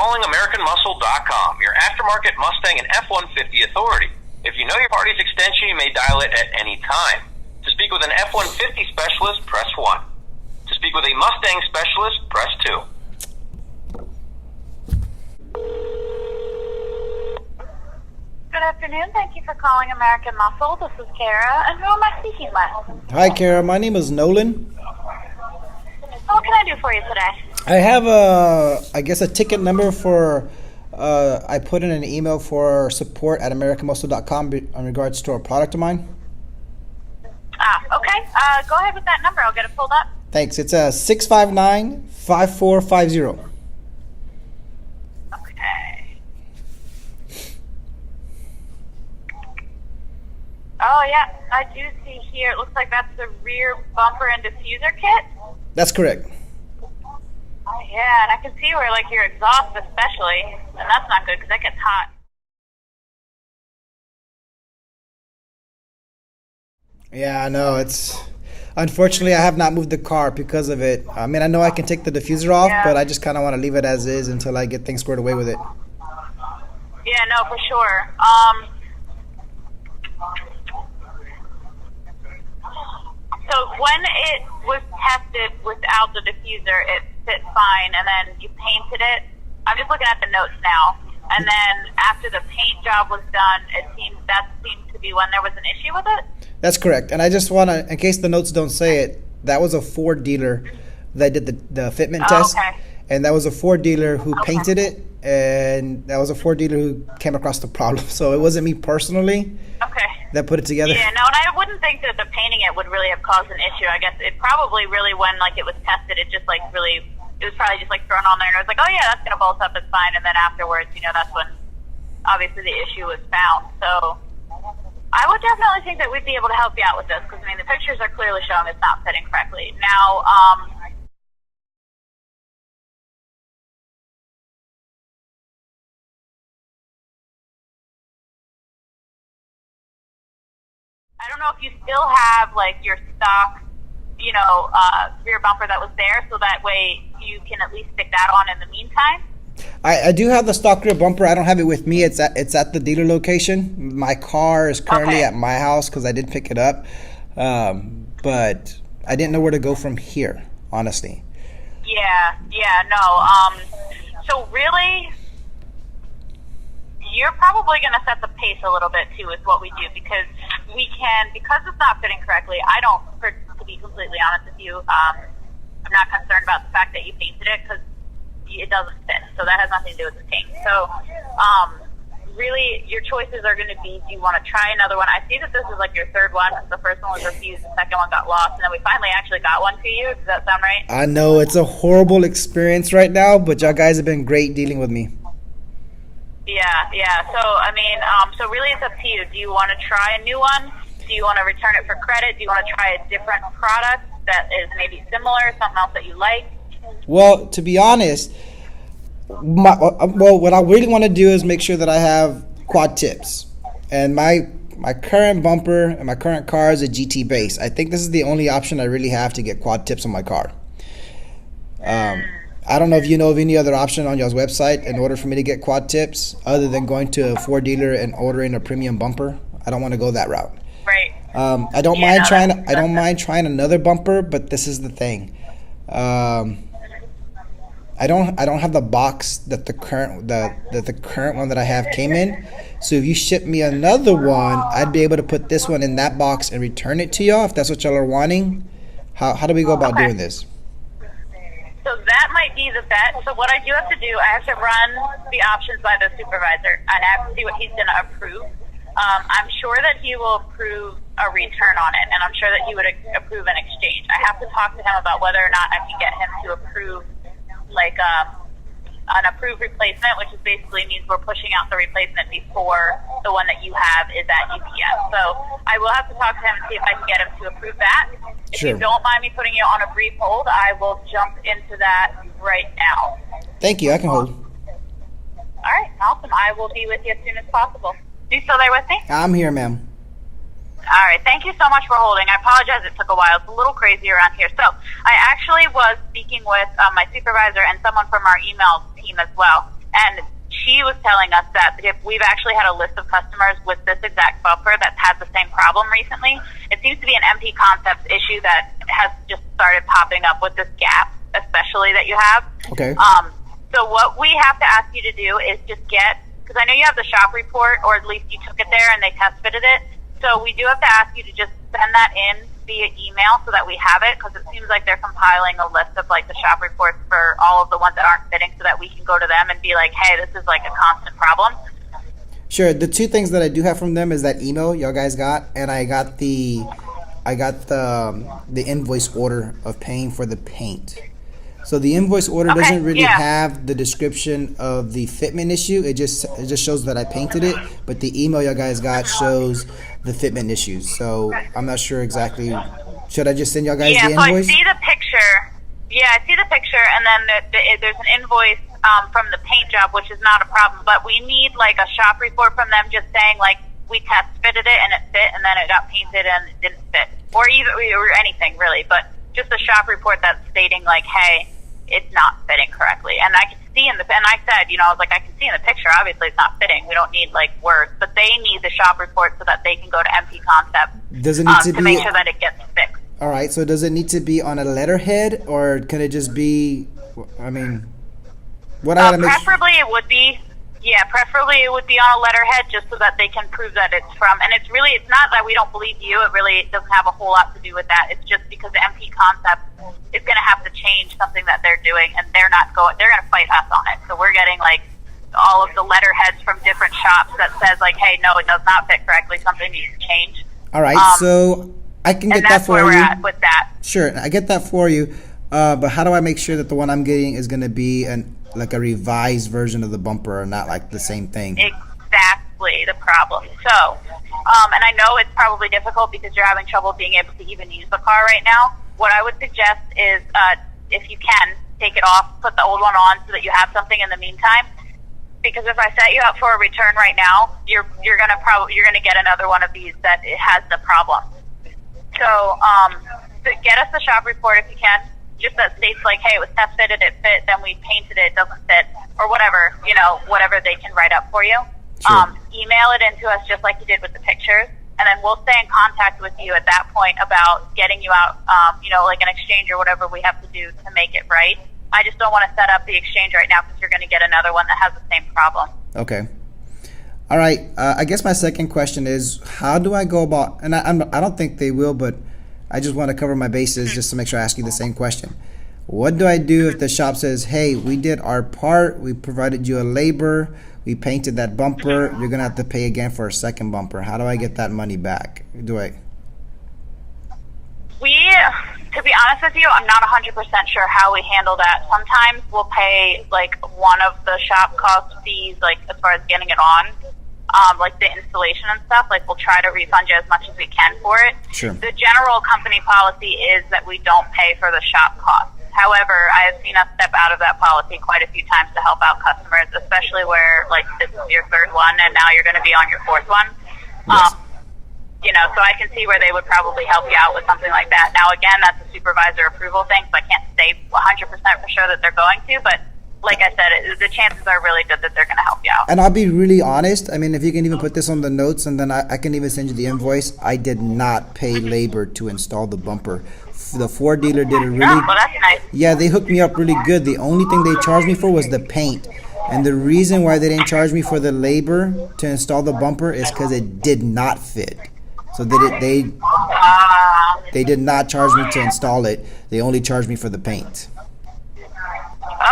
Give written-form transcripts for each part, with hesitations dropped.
calling AmericanMuscle.com, your aftermarket Mustang and F-150 authority. If you know your party's extension, you may dial it at any time. To speak with an F-150 specialist, press 1. To speak with a Mustang specialist, press 2. Good afternoon. Thank you for calling American Muscle. This is Kara, and who am I speaking with? Hi, Kara. My name is Nolan. What can I do for you today? I have a ticket number for, I put in an email for support at AmericanMuscle.com in regards to a product of mine. Okay. Go ahead with that number. I'll get it pulled up. Thanks. It's 659-5450. Okay. Oh, yeah. I do see here. It looks like that's the rear bumper and diffuser kit. That's correct. Yeah, and I can see where, like, your exhaust especially, and that's not good because that gets hot. Yeah, I know. Unfortunately, I have not moved the car because of it. I mean, I know I can take the diffuser off, but I just kind of want to leave it as is until I get things squared away with it. Yeah, no, for sure. So when it was tested without the diffuser, it fit fine, and then you painted it. I'm just looking at the notes now. And then after the paint job was done, that seemed to be when there was an issue with it? That's correct. And I just want to, in case the notes don't say it, that was a Ford dealer that did the fitment test. Okay. And that was a Ford dealer who painted it, and that was a Ford dealer who came across the problem. So it wasn't me personally that put it together. Yeah, no, and I wouldn't think that the painting it would really have caused an issue. I guess it probably really, when like it was tested, it just like really, it was probably just like thrown on there, and it was like, oh yeah, that's gonna bolt up, it's fine. And then afterwards, that's when obviously the issue was found. So I would definitely think that we'd be able to help you out with this, because I mean the pictures are clearly showing it's not fitting correctly. Now, I don't know if you still have like your stock, rear bumper that was there, so that way you can at least stick that on in the meantime. I do have the stock rear bumper. I don't have it with me. It's at the dealer location. My car is currently at my house because I did pick it up, but I didn't know where to go from here, honestly. So really, you're probably going to set the pace a little bit too with what we do, because it's not fitting correctly. To be completely honest with you, I'm not concerned about the fact that you painted it, because it doesn't fit. So that has nothing to do with the paint. So really, your choices are going to be, do you want to try another one? I see that this is like your third one, because the first one was refused, the second one got lost, and then we finally actually got one to you. Does that sound right? I know it's a horrible experience right now, but y'all guys have been great dealing with me. Yeah. So, I mean, so really it's up to you. Do you want to try a new one? Do you want to return it for credit? Do you want to try a different product that is maybe similar, something else that you like? Well, to be honest, what I really want to do is make sure that I have quad tips. And my current bumper and my current car is a GT base. I think this is the only option I really have to get quad tips on my car. I don't know if you know of any other option on y'all's website in order for me to get quad tips, other than going to a Ford dealer and ordering a premium bumper. I don't want to go that route. Right. I don't mind trying another bumper, but this is the thing. I don't have the box that the current one that I have came in. So if you ship me another one, I'd be able to put this one in that box and return it to y'all if that's what y'all are wanting. How do we go about doing this? So that might be the bet. So what I do have to do, I have to run the options by the supervisor, and I have to see what he's going to approve. I'm sure that he will approve a return on it, and I'm sure that he would approve an exchange. I have to talk to him about whether or not I can get him to approve like an approved replacement, which is basically means we're pushing out the replacement before the one that you have is at UPS. So I will have to talk to him and see if I can get him to approve that. If you don't mind me putting you on a brief hold, I will jump into that right now. Thank you. I can hold. All right. Awesome. I will be with you as soon as possible. Are you still there with me? I'm here, ma'am. All right. Thank you so much for holding. I apologize it took a while. It's a little crazy around here. So I actually was speaking with my supervisor and someone from our email team as well. And she was telling us that if we've actually had a list of customers with this exact bumper that's had the same problem recently. It seems to be an MP Concepts issue that has just started popping up with this gap, especially that you have. Okay. So what we have to ask you to do is just because I know you have the shop report, or at least you took it there and they test fitted it. So we do have to ask you to just send that in via email so that we have it, because it seems like they're compiling a list of like the shop reports for all of the ones that aren't fitting, so that we can go to them and be like, hey, this is like a constant problem. Sure. The two things that I do have from them is that email y'all guys got, and I got the invoice order of paying for the paint. So the invoice order doesn't really have the description of the fitment issue. It just shows that I painted it, but the email y'all guys got shows the fitment issues. So I'm not sure exactly. Should I just send y'all guys the invoice? So I see the picture. Yeah, I see the picture, and then there's an invoice from the paint job, which is not a problem. But we need like a shop report from them, just saying like we test fitted it and it fit, and then it got painted and it didn't fit, or anything really. But just a shop report that's stating like, hey, it's not fitting correctly. And I can see and I said, I was like, I can see in the picture, obviously it's not fitting. We don't need like words, but they need the shop report so that they can go to MP Concepts to make sure that it gets fixed. All right. So does it need to be on a letterhead, or can it just be, what I gotta make preferably it would be. Yeah, preferably it would be on a letterhead, just so that they can prove that it's from. And it's not that we don't believe you. It really doesn't have a whole lot to do with that. It's just because the MP Concept is going to have to change something that they're doing, and they're going to fight us on it. So we're getting like all of the letterheads from different shops that says like, hey, no, it does not fit correctly. Something needs to change. All right, so I can get that for you. And that's where we're at with that. Sure, I get that for you. But how do I make sure that the one I'm getting is going to be like a revised version of the bumper, or not like the same thing? Exactly the problem. So, and I know it's probably difficult because you're having trouble being able to even use the car right now. What I would suggest is, if you can, take it off, put the old one on so that you have something in the meantime. Because if I set you up for a return right now, you're gonna get another one of these that it has the problem. So, get us the shop report if you can. Just that states like, hey, it was test fitted, it fit, then we painted it, doesn't fit, or whatever, whatever they can write up for you. Sure. Email it into us just like you did with the pictures, and then we'll stay in contact with you at that point about getting you out, like an exchange or whatever we have to do to make it right. I just don't want to set up the exchange right now because you're going to get another one that has the same problem. Okay. All right. I guess my second question is, how do I go about, and I don't think they will, but I just want to cover my bases just to make sure I ask you the same question. What do I do if the shop says, hey, we did our part, we provided you a labor, we painted that bumper, you're going to have to pay again for a second bumper? How do I get that money back? To be honest with you, I'm not 100% sure how we handle that. Sometimes we'll pay like one of the shop cost fees, like as far as getting it on, like the installation and stuff. Like we'll try to refund you as much as we can for it. Sure. The general company policy is that we don't pay for the shop costs. However, I have seen us step out of that policy quite a few times to help out customers, especially where like this is your third one and now you're going to be on your fourth one. Yes. So I can see where they would probably help you out with something like that. Now, again, that's a supervisor approval thing, so I can't say 100% for sure that they're going to, but like I said, the chances are really good that they're going to help you out. And I'll be really honest. I mean, if you can even put this on the notes, and then I can even send you the invoice. I did not pay labor to install the bumper. The Ford dealer did a really... Oh, well, that's nice. Yeah, they hooked me up really good. The only thing they charged me for was the paint. And the reason why they didn't charge me for the labor to install the bumper is because it did not fit. So they did not charge me to install it. They only charged me for the paint.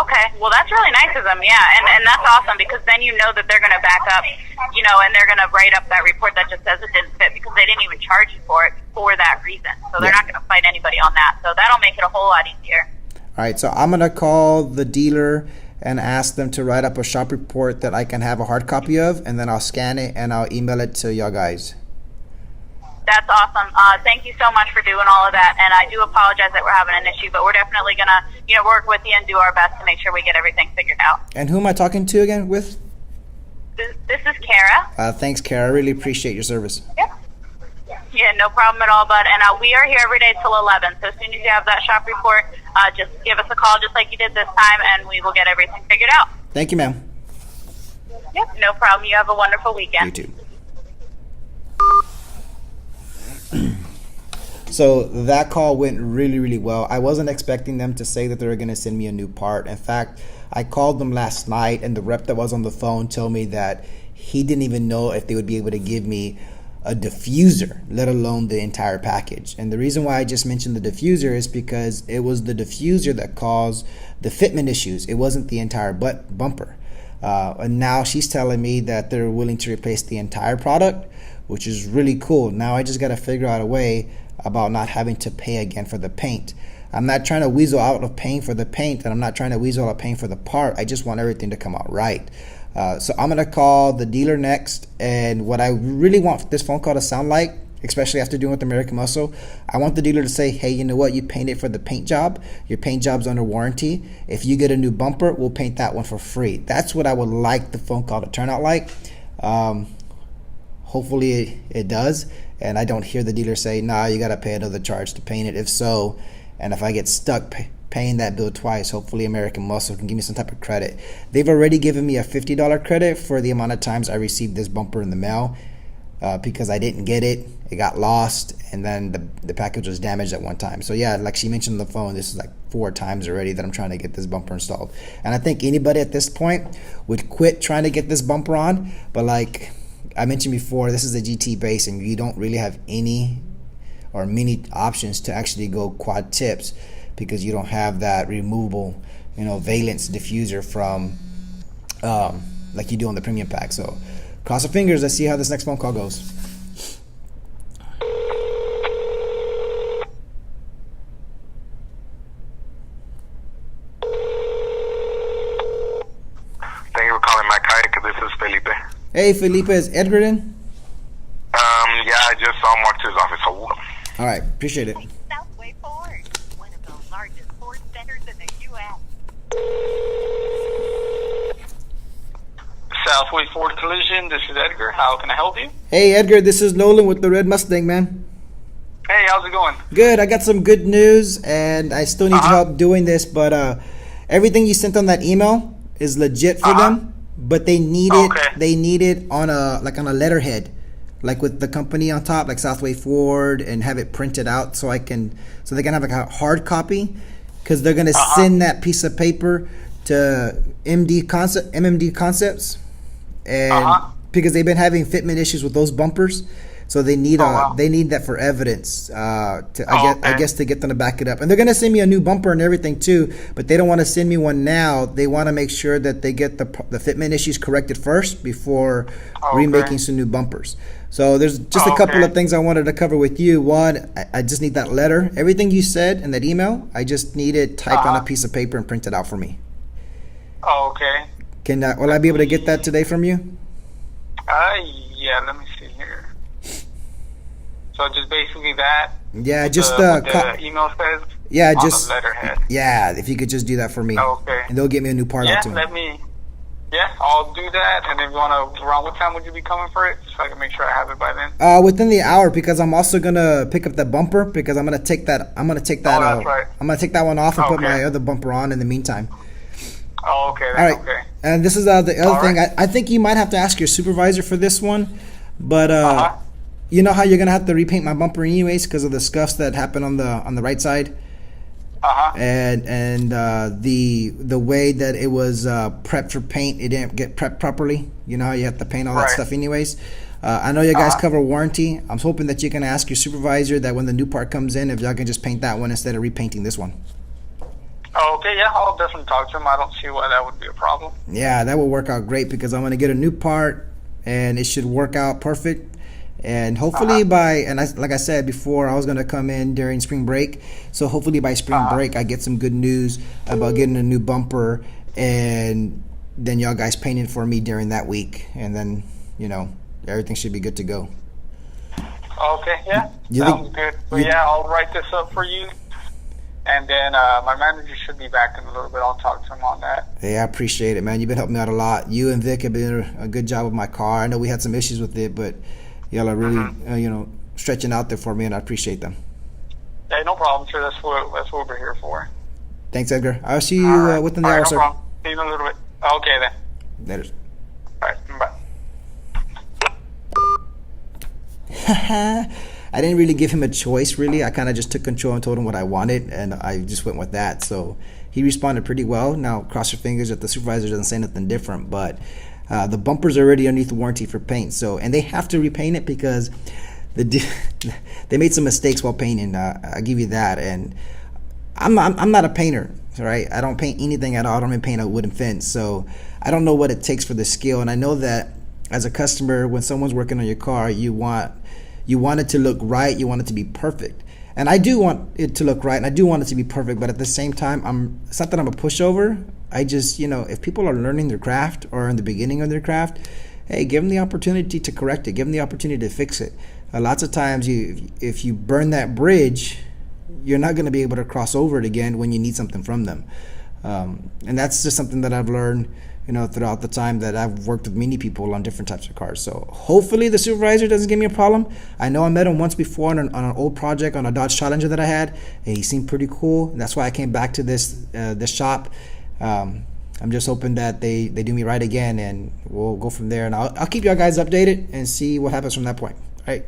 Okay, well that's really nice of them, yeah, and that's awesome because then you know that they're going to back up, and they're going to write up that report that just says it didn't fit because they didn't even charge you for it for that reason. So they're not going to fight anybody on that. So that'll make it a whole lot easier. All right, so I'm going to call the dealer and ask them to write up a shop report that I can have a hard copy of, and then I'll scan it and I'll email it to y'all guys. That's awesome. Thank you so much for doing all of that. And I do apologize that we're having an issue, but we're definitely going to, work with you and do our best to make sure we get everything figured out. And who am I talking to again with? This is Kara. Thanks, Kara. I really appreciate your service. Yep. Yeah, no problem at all, bud. And we are here every day till 11. So as soon as you have that shop report, just give us a call just like you did this time, and we will get everything figured out. Thank you, ma'am. Yep, no problem. You have a wonderful You weekend. too. So that call went really, really well. I wasn't expecting them to say that they were going to send me a new part. In fact, I called them last night, and the rep that was on the phone told me that he didn't even know if they would be able to give me a diffuser, let alone the entire package. And the reason why I just mentioned the diffuser is because it was the diffuser that caused the fitment issues. It wasn't the entire bumper. And now she's telling me that they're willing to replace the entire product, which is really cool. Now I just got to figure out a way about not having to pay again for the paint. I'm not trying to weasel out of paying for the paint, and I'm not trying to weasel out of paying for the part. I just want everything to come out right. So I'm going to call the dealer next, and what I really want this phone call to sound like, especially after doing with American Muscle, I want the dealer to say, hey, you know what, you painted for the paint job. Your paint job's under warranty. If you get a new bumper, we'll paint that one for free. That's what I would like the phone call to turn out like. Hopefully it does, and I don't hear the dealer say, nah, you got to pay another charge to paint it. If so, and if I get stuck paying that bill twice, hopefully American Muscle can give me some type of credit. They've already given me a $50 credit for the amount of times I received this bumper in the mail because I didn't get it. It got lost, and then the package was damaged at one time. So yeah, like she mentioned on the phone, this is like 4 times already that I'm trying to get this bumper installed. And I think anybody at this point would quit trying to get this bumper on, but like I mentioned before, this is a GT base, and you don't really have any or many options to actually go quad tips because you don't have that removable, valence diffuser from like you do on the premium pack. So cross our fingers. Let's see how this next phone call goes. Thank you for calling Mechanic. This is Felipe. Hey, Felipe, is Edgar in? Yeah, I just saw him walk to his office. Hold on. All right, appreciate it. Southway Ford, one of the largest Ford centers in the U.S. Southway Ford Collision, this is Edgar. How can I help you? Hey, Edgar, this is Nolan with the Red Mustang, man. Hey, how's it going? Good. I got some good news, and I still need your help doing this, but everything you sent on that email is legit for them, but they need it. Okay. They need it on a letterhead, like with the company on top, like Southway Ford, and have it printed out so they can have like a hard copy, because they're gonna send that piece of paper to MMD Concepts, and because they've been having fitment issues with those bumpers. So they need they need that for evidence I guess to get them to back it up. And they're gonna send me a new bumper and everything too, but they don't want to send me one now. They want to make sure that they get the fitment issues corrected first before remaking some new bumpers. So there's just a couple of things I wanted to cover with you. One, I just need that letter. Everything you said in that email, I just need it typed on a piece of paper and printed out for me. Oh, okay. Will I be able to get that today from you? Yeah, let me see here. So just basically that? Yeah, just the email says? Yeah, on just the letterhead. Yeah, if you could just do that for me. Okay. And they'll get me a new part out too. Yeah, I'll do that. And if you want to, around what time would you be coming for it? Just so I can make sure I have it by then. Within the hour, because I'm also gonna pick up that bumper, because I'm gonna take that. I'm gonna take that. That's right. I'm gonna take that one off and put my other bumper on in the meantime. Oh, okay. All right. Okay. And this is the other thing. I think you might have to ask your supervisor for this one, but you know how you're gonna have to repaint my bumper anyways because of the scuffs that happened on the right side. And the way that it was prepped for paint, it didn't get prepped properly. You know how you have to paint all that stuff anyways. I know you guys cover warranty. I'm hoping that you can ask your supervisor that when the new part comes in, if y'all can just paint that one instead of repainting this one. Oh, okay, yeah, I'll definitely talk to him. I don't see why that would be a problem. Yeah, that will work out great because I'm going to get a new part and it should work out perfect. And hopefully like I said before, I was going to come in during spring break. So hopefully by spring break, I get some good news about getting a new bumper, and then y'all guys paint it for me during that week. And then, everything should be good to go. Okay, yeah, sounds good. But yeah, I'll write this up for you. And then my manager should be back in a little bit. I'll talk to him on that. Hey, I appreciate it, man. You've been helping me out a lot. You and Vic have been doing a good job with my car. I know we had some issues with it, but y'all are really, stretching out there for me, and I appreciate them. Hey, no problem, sir. That's what we're here for. Thanks, Edgar. I'll see you within the hour, sir. No problem. See you in a little bit. Okay, then. Later. All right. I didn't really give him a choice, really. I kind of just took control and told him what I wanted, and I just went with that. So he responded pretty well. Now, cross your fingers that the supervisor doesn't say nothing different, but the bumper's already underneath the warranty for paint. So, and they have to repaint it because they made some mistakes while painting. I'll give you that. And I'm not a painter, right? I don't paint anything at all. I don't even paint a wooden fence. So I don't know what it takes for the skill. And I know that as a customer, when someone's working on your car, you want it to look right. You want it to be perfect. And I do want it to look right, and I do want it to be perfect. But at the same time, it's not that I'm a pushover. I just, if people are learning their craft or in the beginning of their craft, hey, give them the opportunity to correct it. Give them the opportunity to fix it. Lots of times, if you burn that bridge, you're not going to be able to cross over it again when you need something from them. And that's just something that I've learned, throughout the time that I've worked with many people on different types of cars. So hopefully the supervisor doesn't give me a problem. I know I met him once before on an old project on a Dodge Challenger that I had, and he seemed pretty cool. And that's why I came back to this shop. I'm just hoping that they do me right again, and we'll go from there. And I'll keep y'all guys updated and see what happens from that point. All right.